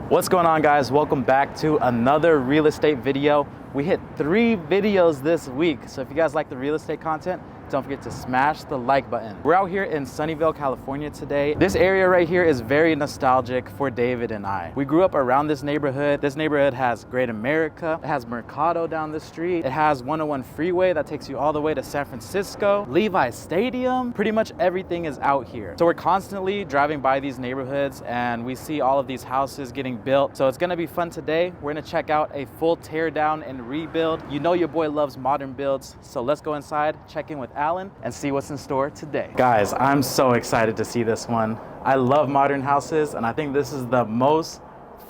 What's going on, guys? Welcome back to another real estate video. We hit 3 videos this week, so if you guys like the real estate content, don't forget to smash the like button. We're out here in Sunnyvale, California today. This area right here is very nostalgic for David and I. We grew up around this neighborhood. This neighborhood has Great America. It has Mercado down the street. It has 101 freeway that takes you all the way to San Francisco. Levi Stadium. Pretty much everything is out here. So we're constantly driving by these neighborhoods and we see all of these houses getting built. So it's gonna be fun today. We're gonna check out a full tear down and rebuild. You know your boy loves modern builds. So let's go inside, check in with Allen, and see what's in store today. Guys, I'm so excited to see this one. I love modern houses, and I think this is the most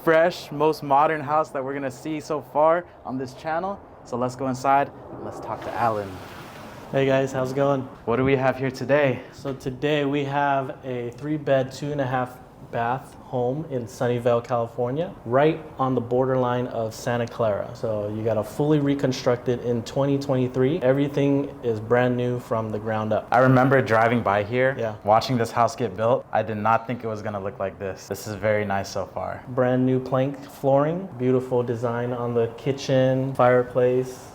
fresh, most modern house that we're gonna see so far on this channel. So let's go inside and let's talk to Allen. Hey guys, how's it going? What do we have here today? So today we have a 3-bed, 2.5 bath home in Sunnyvale, California, right on the borderline of Santa Clara. So you got a fully reconstructed in 2023. Everything is brand new from the ground up. I remember driving by here, watching this house get built. I did not think it was gonna look like this. This is very nice so far. Brand new plank flooring, beautiful design on the kitchen, fireplace.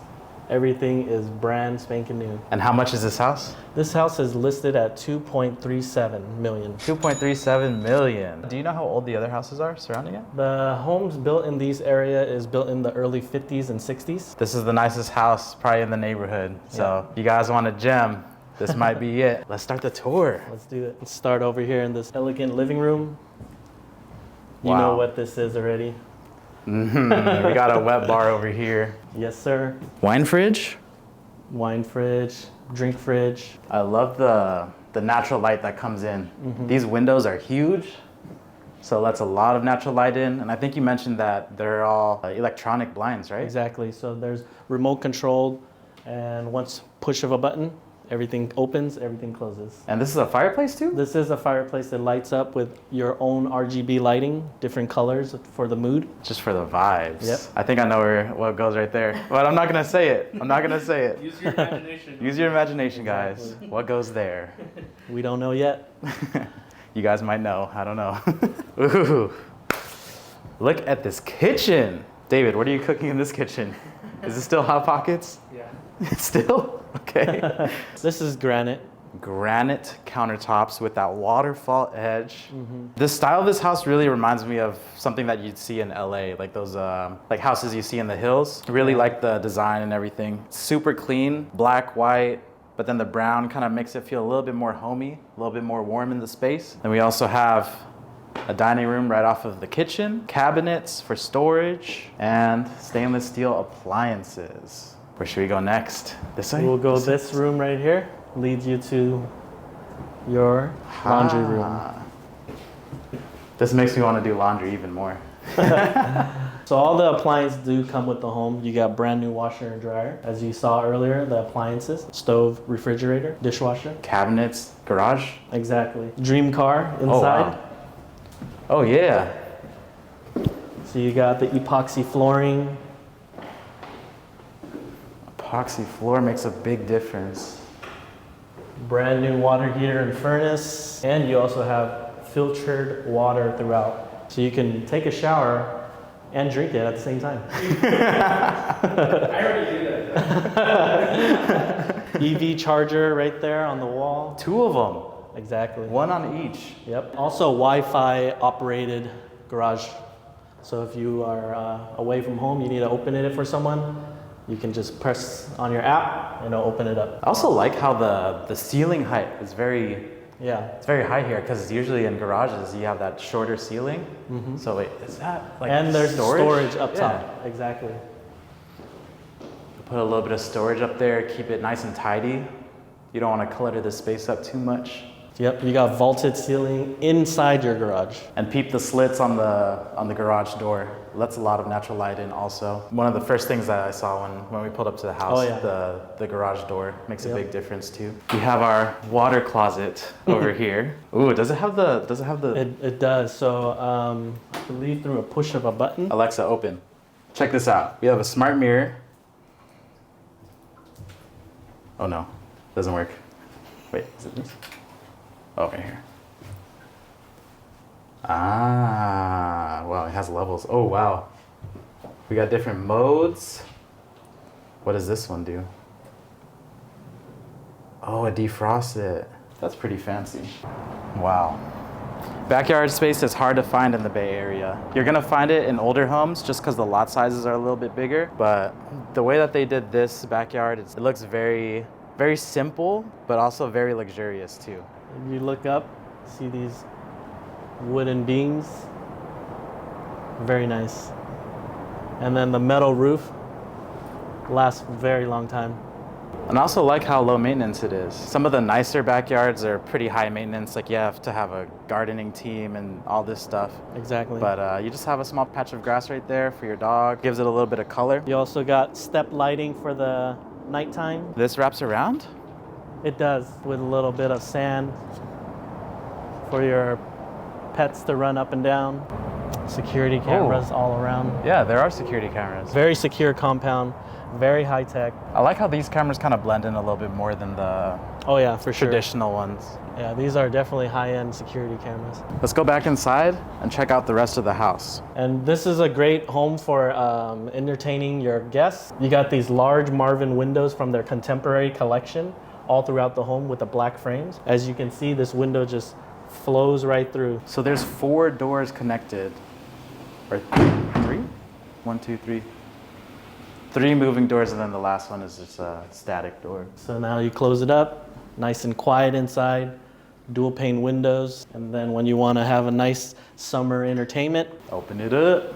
Everything is brand spanking new. And how much is this house? This house is listed at $2.37 million. $2.37 million. Do you know how old the other houses are surrounding it? The homes built in these area is built in the early 50s and 60s. This is the nicest house probably in the neighborhood. So if you guys want a gem, this might be it. Let's start the tour. Let's do it. Let's start over here in this elegant living room. You know what this is already. We got a wet bar over here. Yes, sir. Wine fridge? Wine fridge, drink fridge. I love the natural light that comes in. These windows are huge, so lets a lot of natural light in. And I think you mentioned that they're all electronic blinds, right? Exactly. So there's remote controlled, and once push of a button, everything opens, everything closes. And this is a fireplace too? This is a fireplace that lights up with your own RGB lighting, different colors for the mood. Just for the vibes. Yep. I think I know what goes right there, but I'm not gonna say it. I'm not gonna say it. Use your imagination. Use your imagination, guys. What goes there? We don't know yet. You guys might know, I don't know. Ooh, look at this kitchen. David, what are you cooking in this kitchen? Is it still Hot Pockets? Yeah. Still? Okay. This is granite. Granite countertops with that waterfall edge. The style of this house really reminds me of something that you'd see in LA, like those like houses you see in the hills. Really like the design and everything. Super clean, black, white, but then the brown kind of makes it feel a little bit more homey, a little bit more warm in the space. And we also have a dining room right off of the kitchen, cabinets for storage, and stainless steel appliances. Where should we go next? This way? We'll go this room right here. Leads you to your laundry room. This makes me want to do laundry even more. So all the appliances do come with the home. You got brand new washer and dryer. As you saw earlier, the appliances, stove, refrigerator, dishwasher. Cabinets, garage. Exactly. Dream car inside. Oh yeah. So you got the epoxy flooring. Epoxy floor makes a big difference. Brand new water heater and furnace. And you also have filtered water throughout. So you can take a shower and drink it at the same time. I already do that. EV charger right there on the wall. 2 of them. Exactly. 1 on each. Yep. Also Wi-Fi operated garage. So if you are away from home, you need to open it for someone, you can just press on your app and it'll open it up. I also like how the ceiling height is very, it's very high here, because usually in garages you have that shorter ceiling. So wait, is that like and there's storage up top. Yeah. Exactly. Put a little bit of storage up there, keep it nice and tidy. You don't want to clutter the space up too much. Yep, you got vaulted ceiling inside your garage. And peep the slits on the garage door. Lets a lot of natural light in also. One of the first things that I saw when we pulled up to the house, the garage door makes a big difference too. We have our water closet over here. Ooh, does it have the? It does. So I believe through a push of a button. Alexa, open. Check this out. We have a smart mirror. Oh no, doesn't work. Wait, is it this? Oh, right here. Ah, wow, it has levels. Oh, wow. We got different modes. What does this one do? Oh, it defrosts it. That's pretty fancy. Wow. Backyard space is hard to find in the Bay Area. You're gonna find it in older homes just because the lot sizes are a little bit bigger. But the way that they did this backyard, it looks very, very simple, but also very luxurious too. If you look up, see these wooden beams. Very nice. And then the metal roof lasts a very long time. And I also like how low maintenance it is. Some of the nicer backyards are pretty high maintenance, like you have to have a gardening team and all this stuff. Exactly. But you just have a small patch of grass right there for your dog. Gives it a little bit of color. You also got step lighting for the nighttime. This wraps around? It does, with a little bit of sand for your pets to run up and down. Security cameras all around. Yeah, there are security cameras. Very secure compound, very high tech. I like how these cameras kind of blend in a little bit more than the Oh yeah, for sure. traditional ones. Yeah, these are definitely high-end security cameras. Let's go back inside and check out the rest of the house. And this is a great home for entertaining your guests. You got these large Marvin windows from their contemporary collection all throughout the home with the black frames. As you can see, this window just flows right through. So there's 4 doors connected. Or 3? 1, 2, 3. 3 moving doors, and then the last one is just a static door. So now you close it up, nice and quiet inside, dual pane windows. And then when you want to have a nice summer entertainment, Open it up.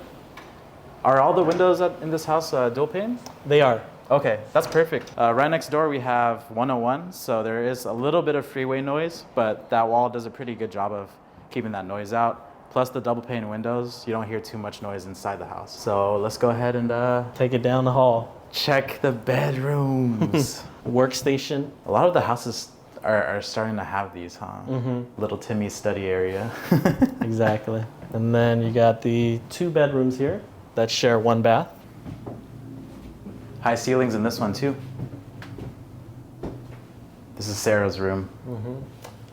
Are all the windows in this house dual pane? they are. Okay, that's perfect. Right next door we have 101, so there is a little bit of freeway noise, but that wall does a pretty good job of keeping that noise out. Plus the double pane windows, you don't hear too much noise inside the house. So let's go ahead and Take it down the hall. check the bedrooms. Workstation. A lot of the houses are starting to have these, huh? Little Timmy's study area. Exactly. And then you got the 2 bedrooms here that share 1 bath. High ceilings in this one too. This is Sarah's room.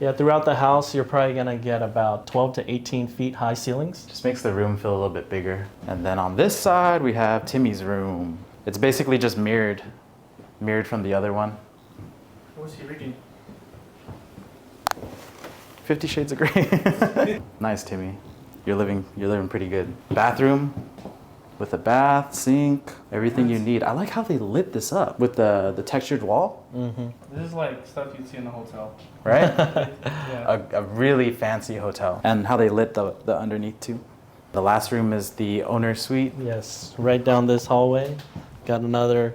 Yeah, throughout the house, you're probably gonna get about 12 to 18 feet high ceilings. Just makes the room feel a little bit bigger. And then on this side, we have Timmy's room. It's basically just mirrored from the other one. What's he reading? 50 Shades of Grey. Nice, Timmy. You're living pretty good. Bathroom with a bath, sink, everything you need. I like how they lit this up with the textured wall. This is like stuff you'd see in a hotel. Right? Yeah. a really fancy hotel. And how they lit the underneath too. The last room is the owner's suite. Yes, right down this hallway. Got another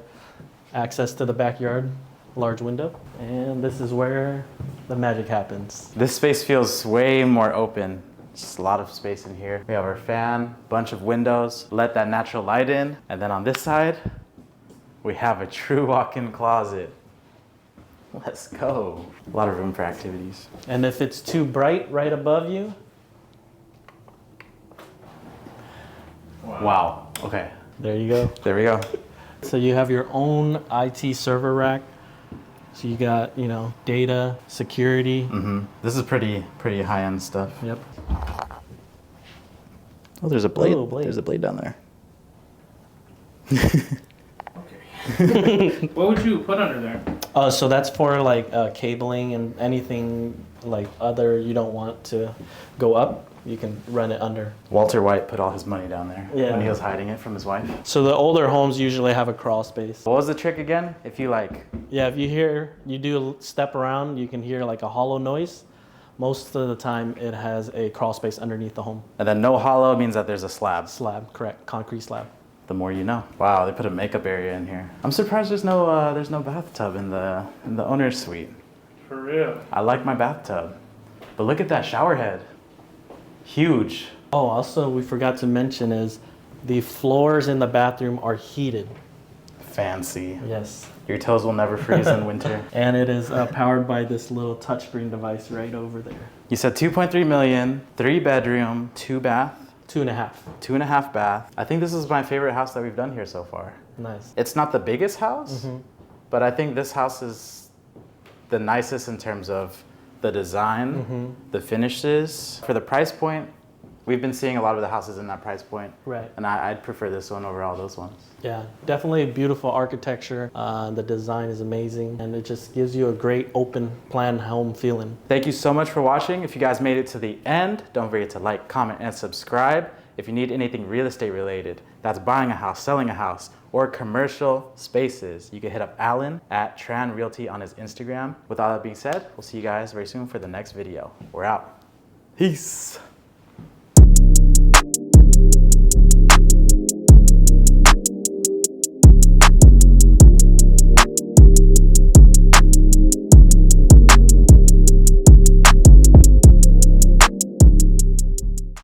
access to the backyard, large window. And this is where the magic happens. This space feels way more open. Just a lot of space in here. We have our fan, bunch of windows, let that natural light in. And then on this side, we have a true walk-in closet. Let's go. A lot of room for activities. And if it's too bright right above you, Wow. Okay. there you go. There we go. So you have your own IT server rack. So you got, data, security. This is pretty high-end stuff. Yep. Oh, there's a blade. Oh, blade. There's a blade down there. Okay. What would you put under there? So that's for like cabling and anything like other you don't want to go up. You can run it under. Walter White put all his money down there Yeah. when he was hiding it from his wife. So the older homes usually have a crawl space. What was the trick again? If you Yeah, if you do a step around, you can hear like a hollow noise. Most of the time it has a crawl space underneath the home. and then no hollow means that there's a slab. Slab, correct, concrete slab. The more you know. Wow, they put a makeup area in here. I'm surprised there's no bathtub in the owner's suite. For real. I like my bathtub, but look at that shower head. Huge. Oh, also we forgot to mention is the floors in the bathroom are heated. Fancy. Yes. Your toes will never freeze in winter. And it is powered by this little touchscreen device right over there. You said 2.3 million, 3 bedroom, 2 bath, 2.5. 2.5 bath. I think this is my favorite house that we've done here so far. Nice. It's not the biggest house, but I think this house is the nicest in terms of the design, the finishes. For the price point, We've been seeing a lot of the houses in that price point. Right. And I'd prefer this one over all those ones. Yeah, definitely beautiful architecture. The design is amazing, and it just gives you a great open plan home feeling. Thank you so much for watching. If you guys made it to the end, don't forget to like, comment, and subscribe. If you need anything real estate related, that's buying a house, selling a house, or commercial spaces, you can hit up Allen at Tran Realty on his Instagram. With all that being said, we'll see you guys very soon for the next video. We're out. Peace.